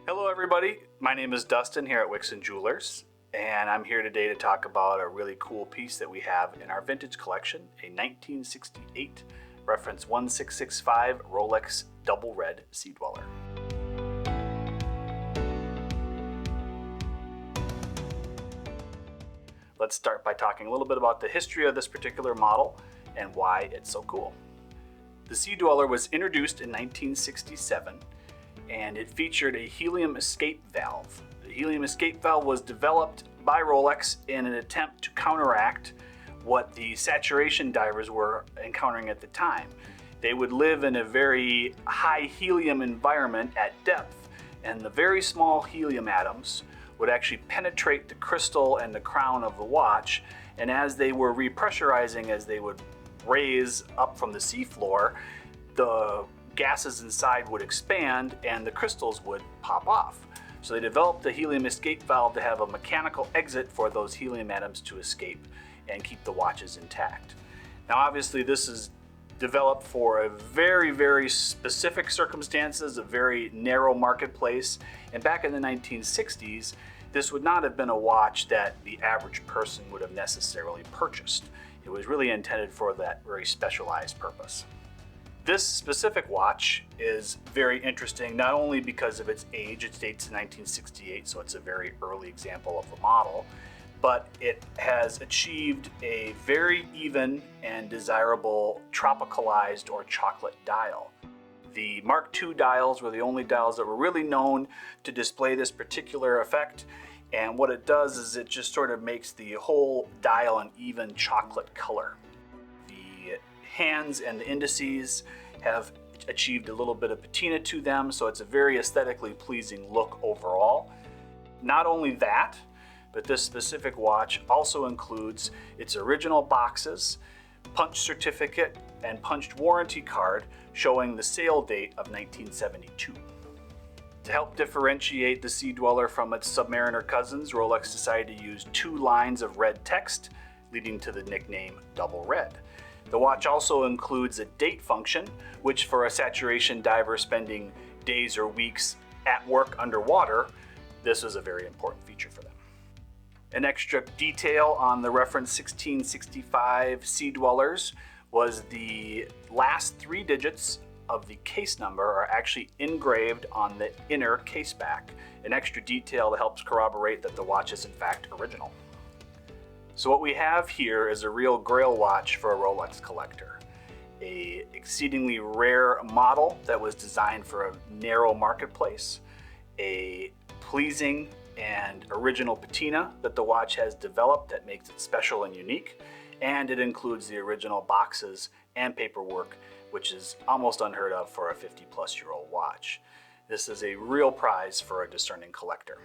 Hello everybody, my name is Dustin here at Wixon Jewelers, and I'm here today to talk about a really cool piece that we have in our vintage collection, a 1968 reference 1665 Rolex Double Red Sea-Dweller. Let's start by talking a little bit about the history of this particular model and why it's so cool. The Sea-Dweller was introduced in 1967 and it featured a helium escape valve. The helium escape valve was developed by Rolex in an attempt to counteract what the saturation divers were encountering at the time. They would live in a very high helium environment at depth, and the very small helium atoms would actually penetrate the crystal and the crown of the watch, and as they were repressurizing, as they would raise up from the seafloor, the gases inside would expand and the crystals would pop off. So they developed the helium escape valve to have a mechanical exit for those helium atoms to escape and keep the watches intact. Now obviously this is developed for a very specific circumstances, a very narrow marketplace, and back in the 1960s this would not have been a watch that the average person would have necessarily purchased. It was really intended for that very specialized purpose. This specific watch is very interesting, not only because of its age, it dates to 1968, so it's a very early example of the model, but it has achieved a very even and desirable tropicalized or chocolate dial. The Mark II dials were the only dials that were really known to display this particular effect, and what it does is it just sort of makes the whole dial an even chocolate color. The hands and the indices have achieved a little bit of patina to them, so it's a very aesthetically pleasing look overall. Not only that, but this specific watch also includes its original boxes, punch certificate, and punched warranty card showing the sale date of 1972. To help differentiate the Sea-Dweller from its Submariner cousins, Rolex decided to use two lines of red text, leading to the nickname Double Red. The watch also includes a date function, which for a saturation diver spending days or weeks at work underwater, this was a very important feature for them. An extra detail on the reference 1665 Sea-Dwellers was the last three digits of the case number are actually engraved on the inner caseback, an extra detail that helps corroborate that the watch is in fact original. So what we have here is a real grail watch for a Rolex collector. An exceedingly rare model that was designed for a narrow marketplace, a pleasing and original patina that the watch has developed that makes it special and unique, and it includes the original boxes and paperwork, which is almost unheard of for a 50-plus-year-old watch. This is a real prize for a discerning collector.